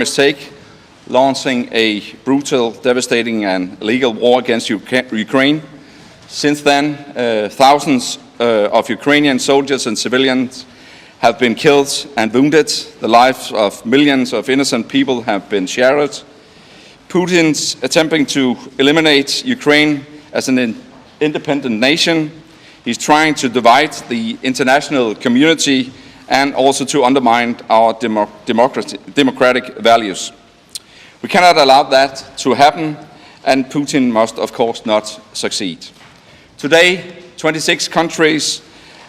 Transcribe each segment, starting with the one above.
mistake, launching a brutal, devastating and illegal war against Ukraine. Since then, thousands of Ukrainian soldiers and civilians have been killed and wounded. The lives of millions of innocent people have been shattered. Putin's attempting to eliminate Ukraine as an independent nation. He's trying to divide the international community and also to undermine our democratic values. We cannot allow that to happen, and Putin must, of course, not succeed. Today, 26 countries,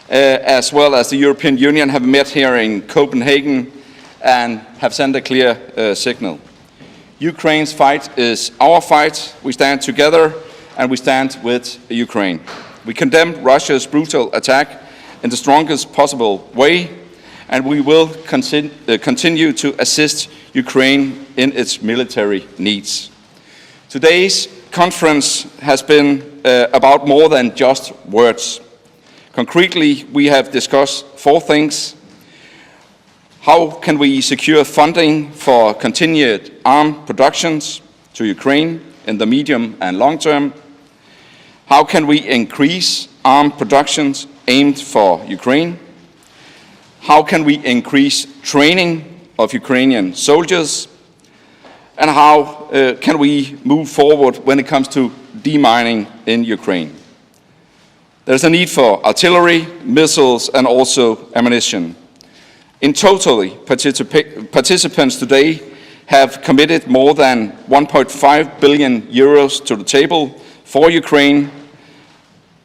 as well as the European Union, have met here in Copenhagen and have sent a clear signal. Ukraine's fight is our fight. We stand together, and we stand with Ukraine. We condemn Russia's brutal attack in the strongest possible way, and we will continue to assist Ukraine in its military needs. Today's conference has been about more than just words. Concretely, we have discussed 4 things. How can we secure funding for continued arms productions to Ukraine in the medium and long term? How can we increase arms productions aimed for Ukraine? How can we increase training of Ukrainian soldiers? And how can we move forward when it comes to demining in Ukraine? There's a need for artillery, missiles, and also ammunition. In total, participants today have committed more than 1.5 billion euros to the table for Ukraine.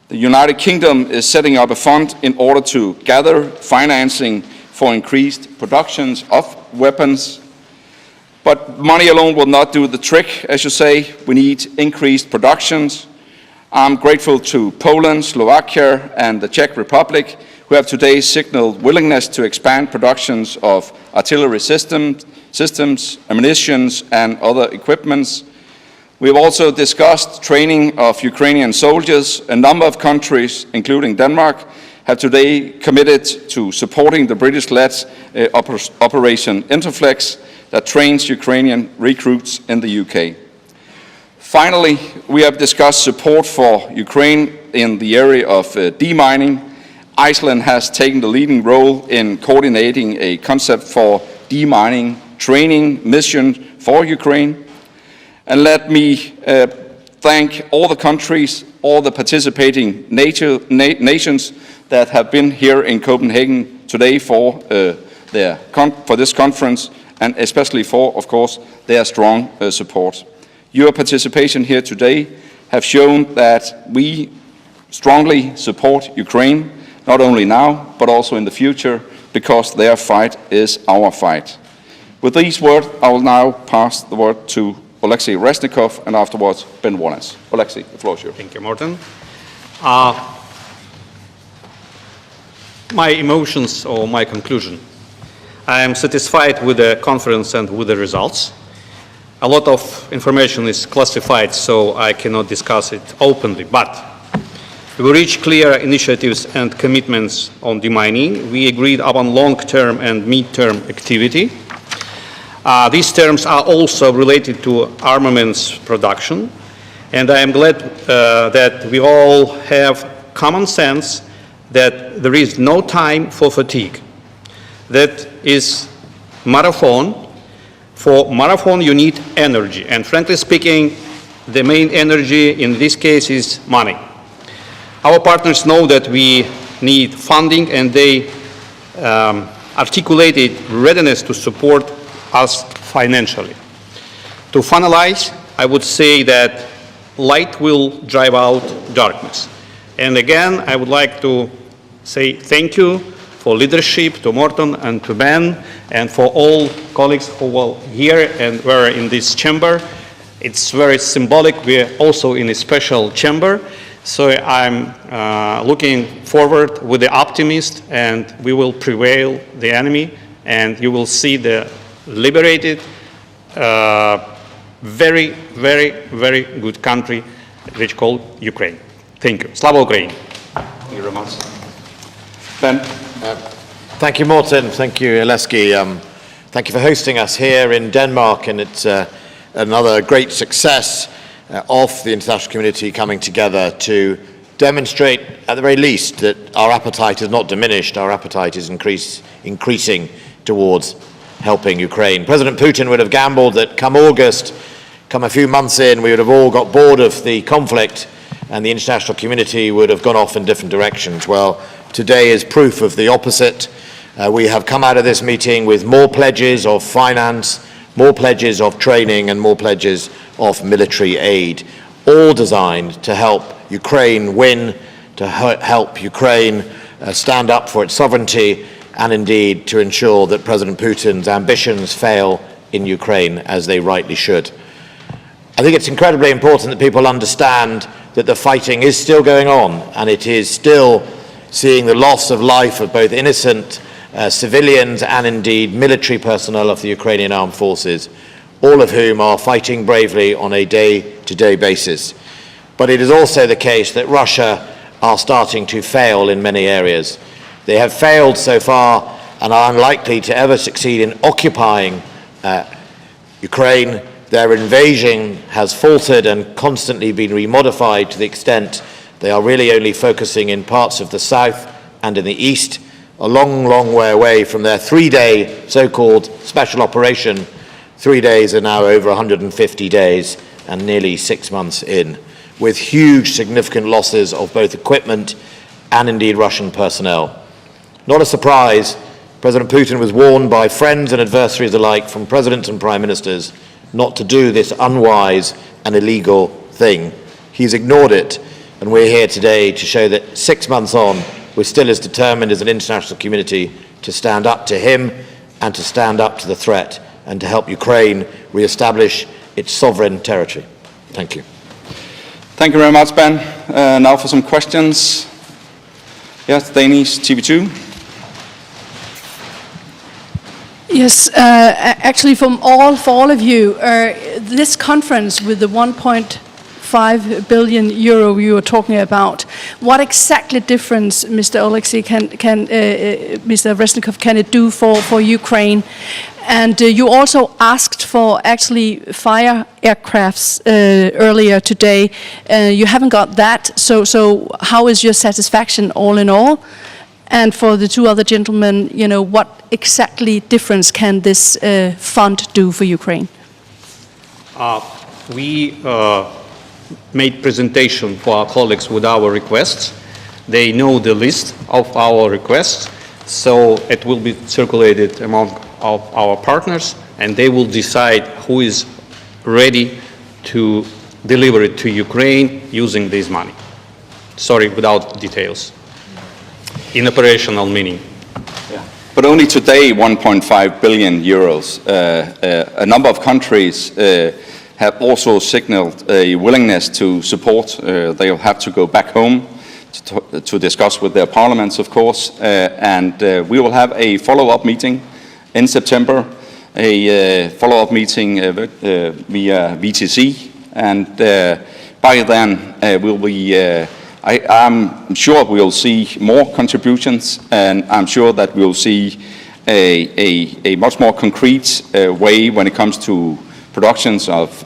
The United Kingdom is setting up a fund in order to gather financing for increased productions of weapons. But money alone will not do the trick, as you say. We need increased productions. I'm grateful to Poland, Slovakia, and the Czech Republic, who have today signaled willingness to expand productions of artillery systems, ammunition, and other equipments. We have also discussed training of Ukrainian soldiers. A number of countries, including Denmark, have today committed to supporting the British-led Operation Interflex that trains Ukrainian recruits in the UK. Finally, we have discussed support for Ukraine in the area of demining. Iceland has taken the leading role in coordinating a concept for demining training mission for Ukraine. And let me thank all the countries, all the participating nations that have been here in Copenhagen today for this conference, and especially for, of course, their strong support. Your participation here today have shown that we strongly support Ukraine, not only now, but also in the future, because their fight is our fight. With these words, I will now pass the word to Alexei Resnikov, and afterwards Ben Wallace. Alexei, the floor is yours. Thank you, Morten. My emotions or my conclusion. I am satisfied with the conference and with the results. A lot of information is classified, so I cannot discuss it openly, but we reached clear initiatives and commitments on demining. We agreed upon long-term and mid-term activity. These terms are also related to armaments production, and I am glad that we all have common sense that there is no time for fatigue. That is marathon. For marathon, you need energy, and frankly speaking, the main energy in this case is money. Our partners know that we need funding, and they articulated readiness to support us financially. To finalize, I would say that light will drive out darkness. And again, I would like to say thank you for leadership, to Morten and to Ben, and for all colleagues who were here and were in this chamber. It's very symbolic. We're also in a special chamber. So I'm looking forward with the optimist, and we will prevail the enemy, and you will see the liberated, very, very, very good country which is called Ukraine. Thank you. Slava Ukraini. Thank you very much. Ben? Thank you, Morten. Thank you, Alexei. Thank you for hosting us here in Denmark, and it's another great success of the international community coming together to demonstrate, at the very least, that our appetite is not diminished, our appetite is increasing towards helping Ukraine. President Putin would have gambled that come August, come a few months in, we would have all got bored of the conflict and the international community would have gone off in different directions. Well, today is proof of the opposite. We have come out of this meeting with more pledges of finance, more pledges of training, and more pledges of military aid, all designed to help Ukraine win, to help Ukraine stand up for its sovereignty, and indeed to ensure that President Putin's ambitions fail in Ukraine, as they rightly should. I think it's incredibly important that people understand that the fighting is still going on, and it is still seeing the loss of life of both innocent civilians and indeed military personnel of the Ukrainian armed forces, all of whom are fighting bravely on a day-to-day basis. But it is also the case that Russia are starting to fail in many areas. They have failed so far and are unlikely to ever succeed in occupying Ukraine. Their invasion has faltered and constantly been remodified to the extent they are really only focusing in parts of the south and in the east, a long, long way away from their 3-day so-called special operation. 3 days are now over 150 days and nearly 6 months in, with huge significant losses of both equipment and indeed Russian personnel. Not a surprise, President Putin was warned by friends and adversaries alike, from presidents and prime ministers, not to do this unwise and illegal thing. He's ignored it, and we're here today to show that 6 months on, we're still as determined as an international community to stand up to him and to stand up to the threat and to help Ukraine re-establish its sovereign territory. Thank you. Thank you very much, Ben. Now for some questions. Yes, Danish TV2. Yes, actually for all of you, this conference with the 1.5 billion euro you were talking about, what exactly difference, Mr. Oleksiy, Mr. Resnikov, can it do for Ukraine? And you also asked for actually fire aircrafts earlier today. You haven't got that, so how is your satisfaction all in all? And for the two other gentlemen, you know, what exactly difference can this fund do for Ukraine? We made presentation for our colleagues with our requests. They know the list of our requests, so it will be circulated among our partners, and they will decide who is ready to deliver it to Ukraine using this money. Sorry, without details. In operational meaning. Yeah. But only today, 1.5 billion euros. A number of countries have also signaled a willingness to support. They'll have to go back home to discuss with their parliaments, of course, and we will have a follow-up meeting in September, a follow-up meeting via VTC, and by then we'll be I'm sure we'll see more contributions, and I'm sure that we'll see a much more concrete way when it comes to productions of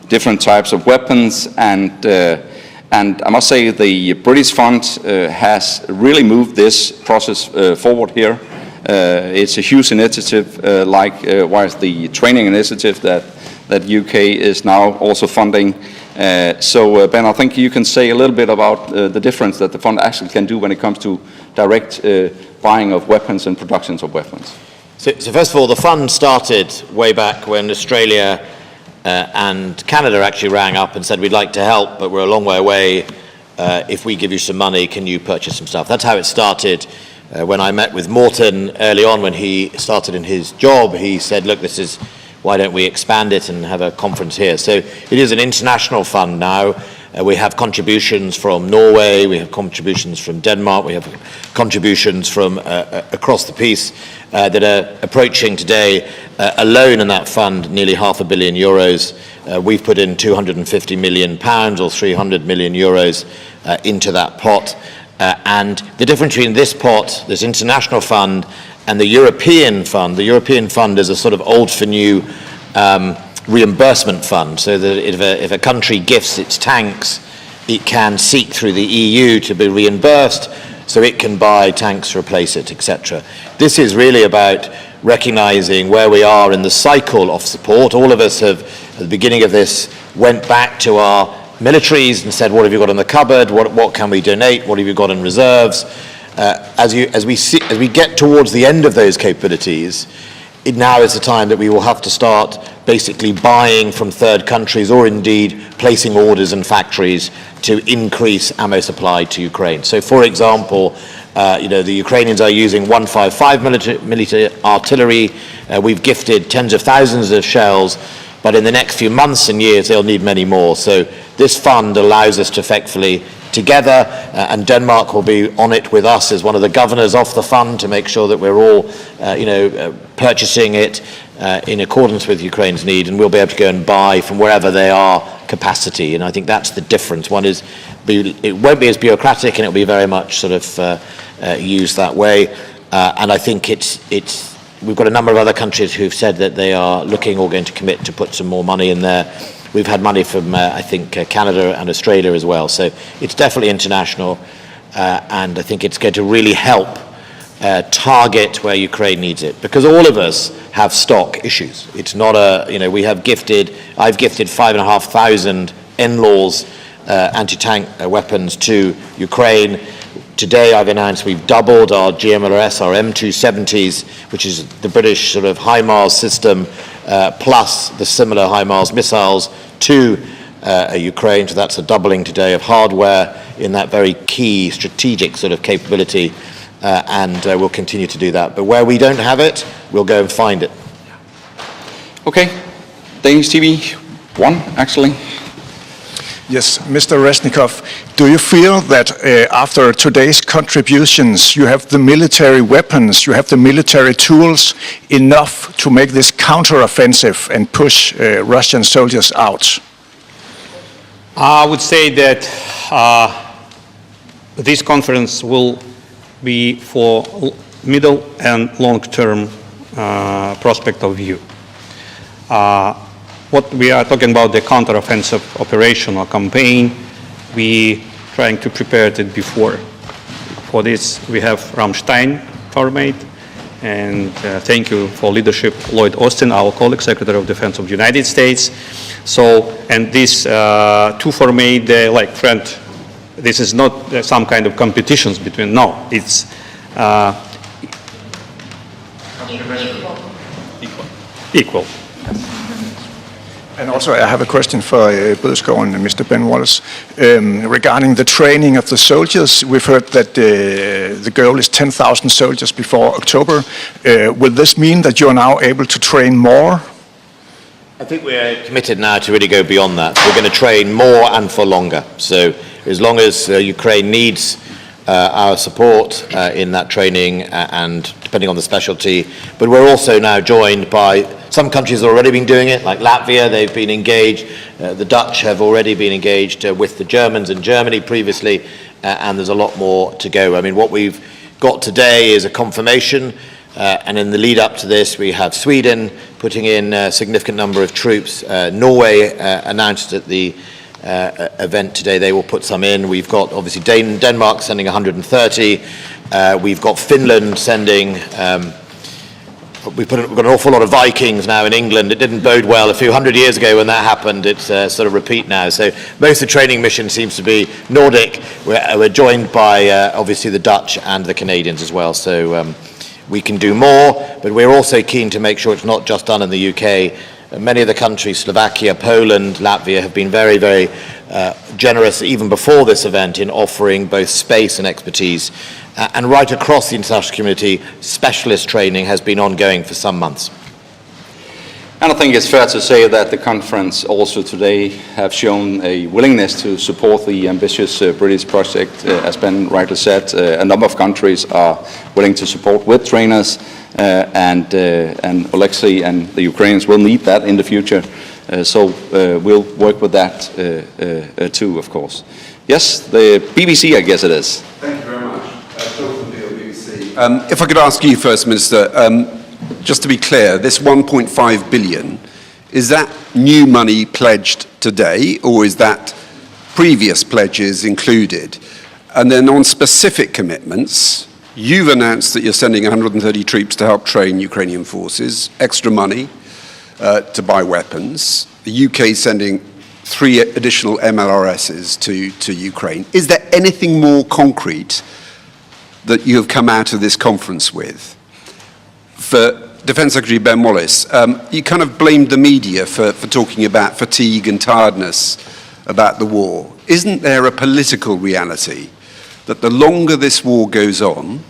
different types of weapons. And I must say the British fund has really moved this process forward here. It's a huge initiative, likewise the training initiative that UK is now also funding. So Ben, I think you can say a little bit about the difference that the fund actually can do when it comes to direct buying of weapons and productions of weapons. So first of all, the fund started way back when Australia and Canada actually rang up and said, we'd like to help, but we're a long way away. If we give you some money, can you purchase some stuff? That's how it started. When I met with Morton early on when he started in his job, he said, look, why don't we expand it and have a conference here? So it is an international fund now. We have contributions from Norway, we have contributions from Denmark, we have contributions from across the piece that are approaching today, alone in that fund, nearly €500 million. We've put in £250 million or 300 million euros into that pot. And the difference between this pot, this international fund, and the European fund is a sort of old for new reimbursement fund, so that if a country gifts its tanks, it can seek through the EU to be reimbursed, so it can buy tanks to replace it, etc. This is really about recognizing where we are in the cycle of support. All of us have, at the beginning of this, went back to our militaries and said, what have you got in the cupboard? What can we donate? What have you got in reserves? As we get towards the end of those capabilities, now is the time that we will have to start basically buying from third countries, or indeed placing orders in factories to increase ammo supply to Ukraine. So, for example, the Ukrainians are using 155 millimeter artillery. We've gifted tens of thousands of shells, but in the next few months and years they'll need many more. So this fund allows us to effectively together, and Denmark will be on it with us as one of the governors of the fund to make sure that we're all purchasing it in accordance with Ukraine's need, and we'll be able to go and buy from wherever they are capacity. And I think that's the difference. One is it won't be as bureaucratic, and it'll be very much sort of used that way. And I think we've got a number of other countries who've said that they are looking or going to commit to put some more money in there. We've had money from, I think, Canada and Australia as well. So it's definitely international, and I think it's going to really help target where Ukraine needs it. Because all of us have stock issues. It's not I've gifted 5,500 NLAWs anti-tank weapons to Ukraine. Today I've announced we've doubled our GMLRS, our M270s, which is the British sort of HIMARS system, plus the similar HIMARS missiles to Ukraine. So that's a doubling today of hardware in that very key strategic sort of capability, and we'll continue to do that. But where we don't have it, we'll go and find it. Okay, Danish TV 1, actually. Yes, Mr. Resnikov, do you feel that after today's contributions, you have the military weapons, you have the military tools enough to make this counteroffensive and push Russian soldiers out? I would say that this conference will be for middle and long-term prospect of view. What we are talking about, the counteroffensive operation or campaign, we trying to prepare it before. For this, we have Ramstein format, and thank you for leadership, Lloyd Austin, our colleague, Secretary of Defense of the United States. So, and this two format, like friend, this is not some kind of competitions between, no, it's equal. And also, I have a question for Bødskov and Mr. Ben Wallace. Regarding the training of the soldiers, we've heard that the goal is 10,000 soldiers before October. Will this mean that you are now able to train more? I think we're committed now to really go beyond that. We're going to train more and for longer. So as long as Ukraine needs our support in that training, and depending on the specialty. But we're also now joined by some countries that have already been doing it, like Latvia. They've been engaged. The Dutch have already been engaged with the Germans in Germany previously, and there's a lot more to go. I mean, what we've got today is a confirmation, and in the lead up to this, we have Sweden putting in a significant number of troops. Norway announced at the event today they will put some in. We've got obviously Denmark sending 130. We've got Finland sending. We've got an awful lot of Vikings now in England. It didn't bode well a few hundred years ago when that happened. It's sort of repeat now. So most of the training mission seems to be Nordic. We're joined by obviously the Dutch and the Canadians as well. So we can do more, but we're also keen to make sure it's not just done in the UK. Many of the countries, Slovakia, Poland, Latvia, have been very, very generous even before this event in offering both space and expertise. And right across the international community, specialist training has been ongoing for some months. And I think it's fair to say that the conference also today have shown a willingness to support the ambitious British project. As Ben rightly said, a number of countries are willing to support with trainers, and Alexei and the Ukrainians will need that in the future. So we'll work with that too, of course. Yes, the BBC, I guess it is. Thank you very much. If I could ask you first, Minister, just to be clear, this 1.5 billion, is that new money pledged today, or is that previous pledges included? And then on specific commitments, you've announced that you're sending 130 troops to help train Ukrainian forces, extra money to buy weapons. The UK is sending 3 additional MLRSs to Ukraine. Is there anything more concrete that you have come out of this conference with? For Defence Secretary Ben Wallace, you kind of blamed the media for talking about fatigue and tiredness about the war. Isn't there a political reality that the longer this war goes on,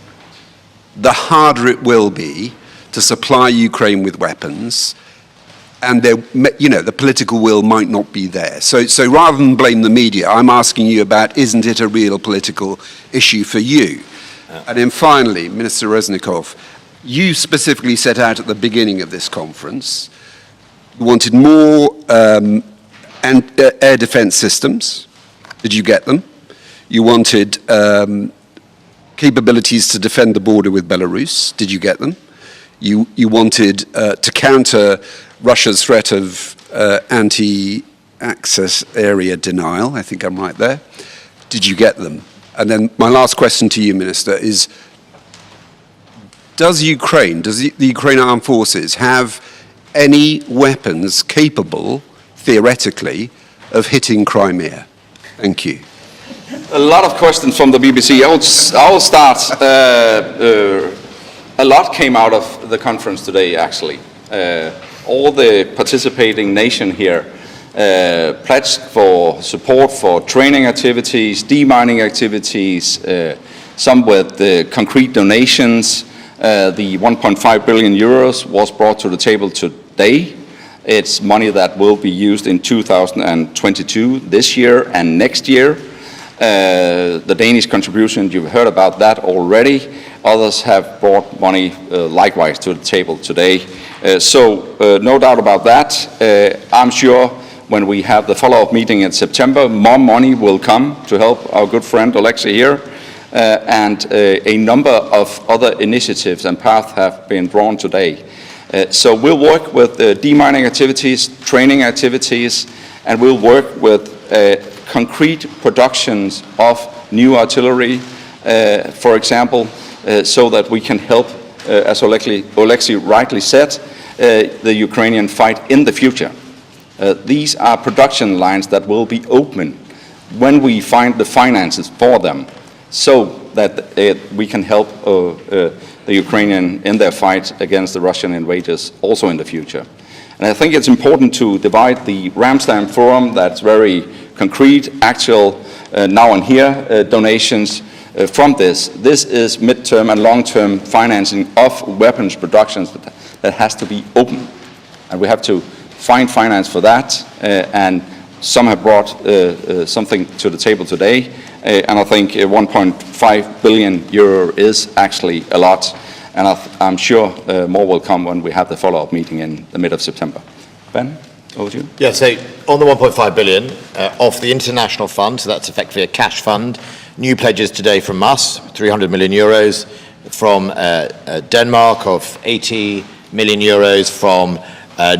the harder it will be to supply Ukraine with weapons, and the political will might not be there? So rather than blame the media, I'm asking you about, isn't it a real political issue for you? And then finally, Minister Reznikov, you specifically set out at the beginning of this conference, you wanted more air defence systems. Did you get them? You wanted capabilities to defend the border with Belarus. Did you get them? You wanted to counter Russia's threat of anti-access area denial. I think I'm right there. Did you get them? And then my last question to you, Minister, is does the Ukrainian Armed Forces have any weapons capable, theoretically, of hitting Crimea? Thank you. A lot of questions from the BBC. I will start. A lot came out of the conference today, actually. All the participating nation here pledged for support for training activities, demining activities, some with concrete donations. The 1.5 billion euros was brought to the table today. It's money that will be used in 2022, this year and next year. The Danish contribution, you've heard about that already. Others have brought money likewise to the table today. So no doubt about that. I'm sure when we have the follow-up meeting in September, more money will come to help our good friend Alexei here. And a number of other initiatives and paths have been drawn today. So we'll work with demining activities, training activities, and we'll work with concrete productions of new artillery, for example, so that we can help, as Alexei rightly said, the Ukrainian fight in the future. These are production lines that will be open when we find the finances for them, so that we can help the Ukrainian in their fight against the Russian invaders also in the future. And I think it's important to divide the Ramstein Forum, that's very concrete, actual, now and here donations from this. This is midterm and long-term financing of weapons productions that has to be open. And we have to find finance for that, and some have brought something to the table today. And I think 1.5 billion euro is actually a lot, and I'm sure more will come when we have the follow-up meeting in the mid of September. Ben, over to you. Yeah, so on the 1.5 billion off the international fund, so that's effectively a cash fund, new pledges today from us, 300 million euros, from Denmark of 80 million euros, from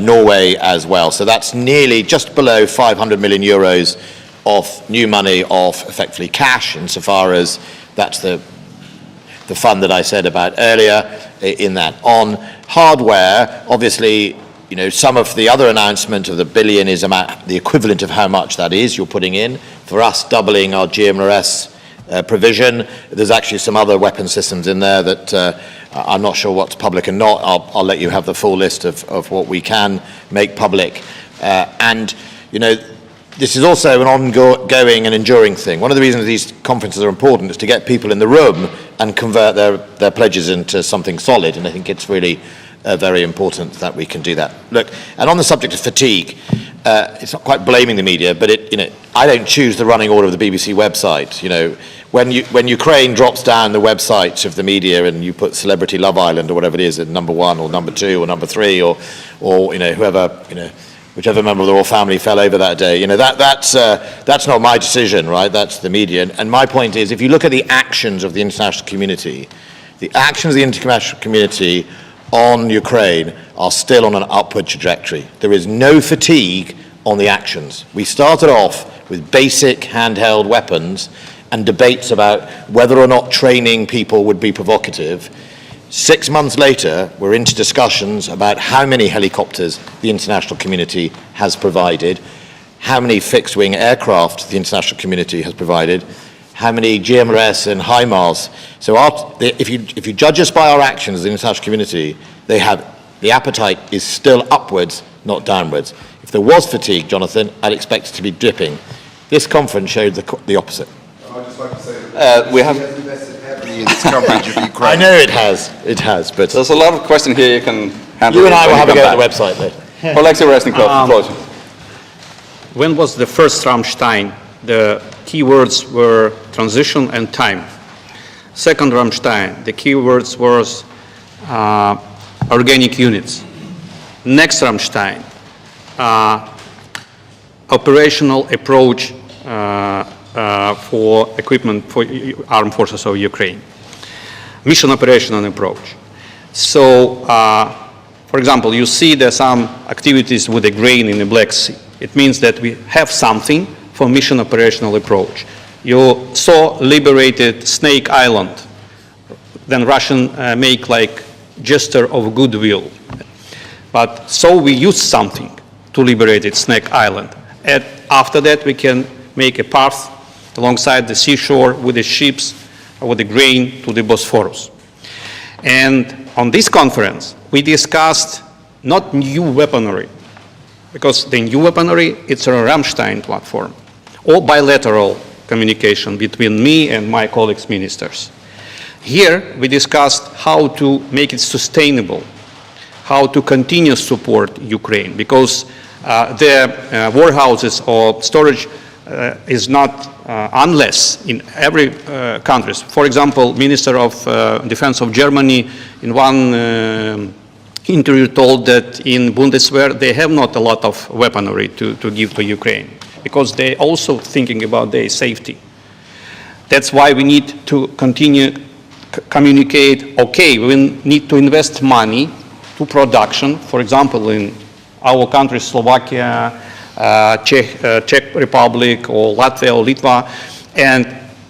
Norway as well. So that's nearly just below 500 million euros of new money, of effectively cash, insofar as that's the fund that I said about earlier in that. On hardware, obviously, you know, some of the other announcement of the billion is about the equivalent of how much that is you're putting in. For us, doubling our GMLRS provision. There's actually some other weapon systems in there that I'm not sure what's public and not. I'll let you have the full list of what we can make public. And, you know, this is also an ongoing and enduring thing. One of the reasons these conferences are important is to get people in the room and convert their pledges into something solid, and I think it's really very important that we can do that. Look, and on the subject of fatigue, it's not quite blaming the media, but I don't choose the running order of the BBC website. You know, when Ukraine drops down the websites of the media and you put Celebrity Love Island or whatever it is at number 1 or number 2 or number 3 or you know, whoever, you know, whichever member of the royal family fell over that day, you know, that's not my decision, right? That's the media. And my point is, if you look at the actions of the international community The actions of the international community on Ukraine are still on an upward trajectory. There is no fatigue on the actions. We started off with basic handheld weapons and debates about whether or not training people would be provocative. 6 months later, we're into discussions about how many helicopters the international community has provided, how many fixed-wing aircraft the international community has provided, how many GMLRS and HIMARS. So if you judge us by our actions as the international community, the appetite is still upwards, not downwards. If there was fatigue, Jonathan, I'd expect it to be dipping. This conference showed the opposite. I'd just like to say that we have invested heavily in its coverage of Ukraine. I know it has, but there's a lot of questions here you can handle. you and I will when have a come go at the back. website later. Alexei Reznikov, the floor is yours. When was the first Rammstein? The keywords were transition and time. Second Rammstein, the keywords was organic units. Next Rammstein, operational approach for equipment for armed forces of Ukraine. Mission operational approach. So, for example, you see there some activities with the grain in the Black Sea. It means that we have something for mission operational approach. You saw liberated Snake Island. Then Russian make like gesture of goodwill. But so we use something to liberate Snake Island. And after that we can make a path alongside the seashore with the ships, with the grain to the Bosphorus. And on this conference, we discussed not new weaponry, because the new weaponry, it's a Rammstein platform, or bilateral communication between me and my colleagues ministers. Here, we discussed how to make it sustainable, how to continue support Ukraine, because the warehouses or storage is not unless in every country. For example, Minister of Defense of Germany in one interview told that in Bundeswehr they have not a lot of weaponry to give to Ukraine because they're also thinking about their safety. That's why we need to continue communicate, okay, we need to invest money to production, for example, in our country, Slovakia, Czech Republic, or Latvia, or Litva, and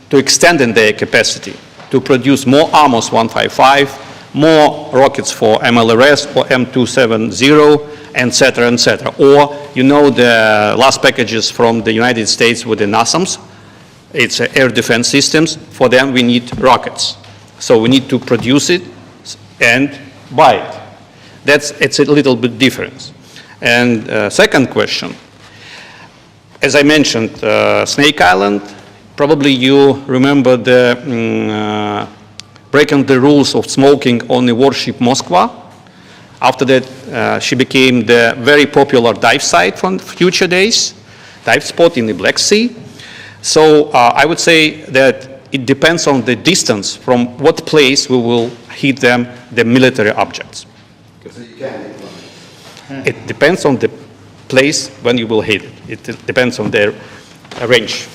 to extend their capacity to produce more Amos 155, more rockets for MLRS or M270, etc., etc. Or, you know, the last packages from the United States with the NASAMS, it's air defense systems. For them, we need rockets. So we need to produce it and buy it. It's a little bit different. And second question, as I mentioned, Snake Island, probably you remember the breaking the rules of smoking on the warship Moskva. After that, she became the very popular dive site from future days, dive spot in the Black Sea. So I would say that it depends on the distance from what place we will hit them, the military objects. It depends on the place when you will hit it. It depends on their range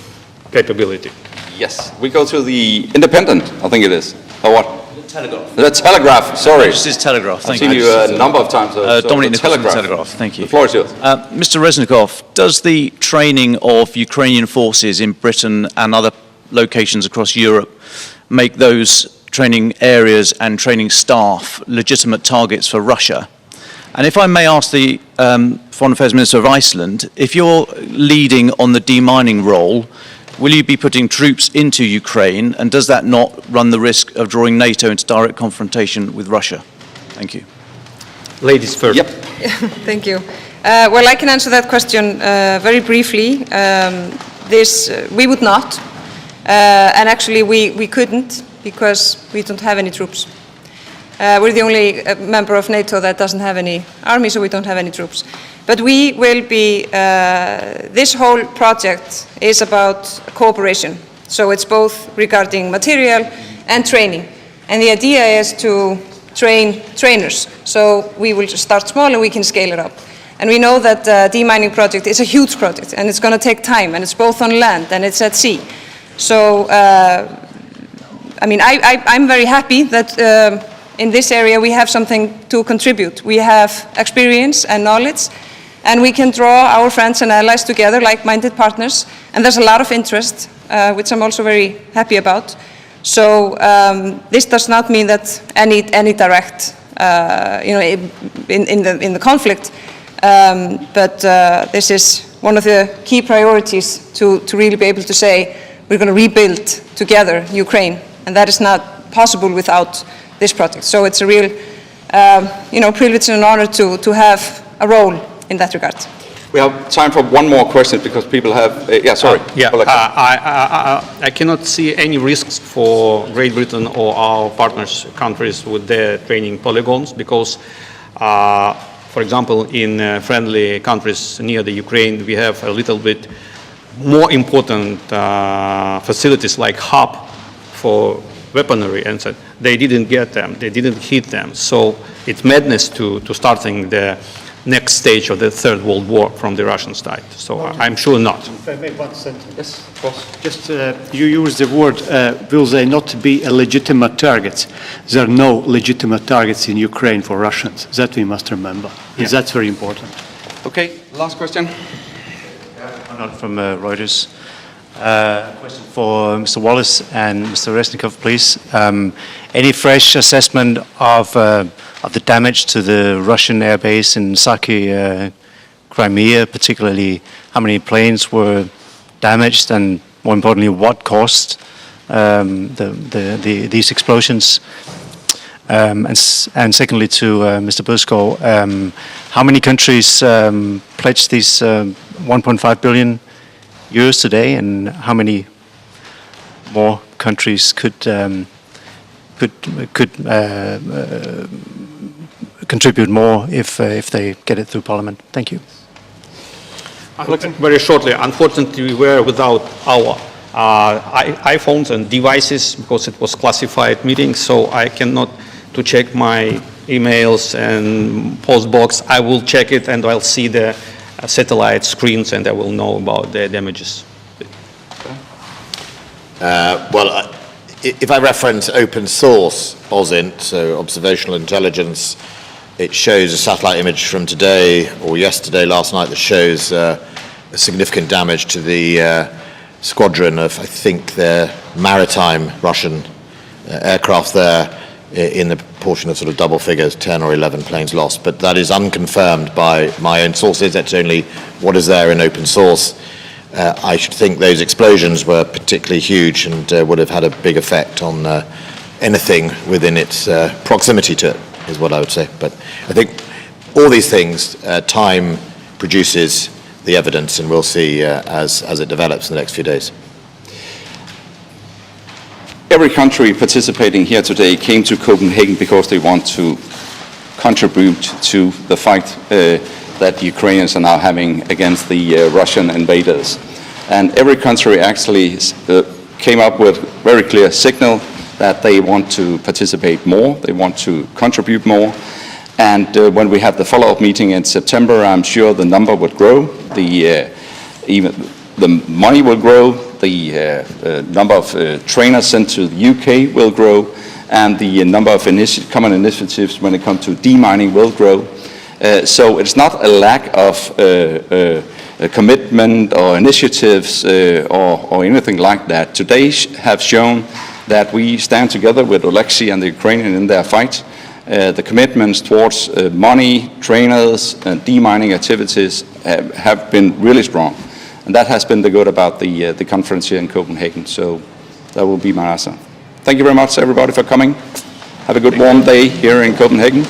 capability. Yes, we go to the Independent, I think it is. Or what? The Telegraph. The Telegraph, sorry. This is Telegraph, thank I've you. seen you a number of times. Dominic the Nicholson, Telegraph, thank you. The floor is yours. Mr. Reznikov, does the training of Ukrainian forces in Britain and other locations across Europe make those training areas and training staff legitimate targets for Russia? And if I may ask the Foreign Affairs Minister of Iceland, if you're leading on the demining role, will you be putting troops into Ukraine, and does that not run the risk of drawing NATO into direct confrontation with Russia? Thank you. Ladies first. Yep. Thank you. Well, I can answer that question very briefly. We would not, and actually we couldn't, because we don't have any troops. We're the only member of NATO that doesn't have any army, so we don't have any troops. But we will be, this whole project is about cooperation. So it's both regarding material and training. And the idea is to train trainers. So we will start small and we can scale it up. And we know that the demining project is a huge project, and it's going to take time, and it's both on land and it's at sea. So I mean, I'm very happy that in this area we have something to contribute. We have experience and knowledge, and we can draw our friends and allies together, like-minded partners, and there's a lot of interest, which I'm also very happy about. So this does not mean that any direct, in the conflict, but this is one of the key priorities to really be able to say we're going to rebuild together Ukraine, and that is not possible without this project. So it's a real, privilege and an honor to have a role in that regard. We have time for one more question because people have. Sorry. I cannot see any risks for Great Britain or our partners countries with their training polygons because, for example, in friendly countries near the Ukraine, we have a little bit more important facilities like hub for weaponry, and so they didn't get them, they didn't hit them. So it's madness to starting the next stage of the Third World War from the Russian side. So I'm sure not. If I make one sentence. Yes, of course. Just you use the word, will they not be a legitimate targets? There are no legitimate targets in Ukraine for Russians. That we must remember. Yeah. That's very important. Okay, last question. From Reuters. Question for Mr. Wallace and Mr. Resnikov, please. Any fresh assessment of the damage to the Russian airbase in Saki, Crimea, particularly how many planes were damaged, and more importantly, what caused these explosions? And secondly, to Mr. Busko, how many countries pledged these 1.5 billion euros today, and how many more countries could contribute more if they get it through Parliament? Thank you. Very shortly, unfortunately, we were without our iPhones and devices because it was classified meeting, so I cannot to check my emails and post box. I will check it and I'll see the satellite screens and I will know about the damages. If I reference open source OSINT, so observational intelligence, it shows a satellite image from today or yesterday, last night, that shows significant damage to the squadron of, I think, their maritime Russian aircraft there, in the portion of sort of double figures, 10 or 11 planes lost. But that is unconfirmed by my own sources. That's only what is there in open source. I should think those explosions were particularly huge and would have had a big effect on anything within its proximity to it, is what I would say. But I think all these things, time produces the evidence, and we'll see as it develops in the next few days. Every country participating here today came to Copenhagen because they want to contribute to the fight that Ukrainians are now having against the Russian invaders. And every country actually came up with very clear signal that they want to participate more, they want to contribute more. And when we have the follow-up meeting in September, I'm sure the number would grow, even the money will grow, the number of trainers sent to the UK will grow, and the number of common initiatives when it comes to demining will grow. So it's not a lack of commitment or initiatives or anything like that. Today have shown that we stand together with Oleksiy and the Ukrainian in their fight. The commitments towards money, trainers, and demining activities have been really strong. And that has been the good about the conference here in Copenhagen. So that will be my answer. Thank you very much, everybody, for coming. Have a good warm day here in Copenhagen.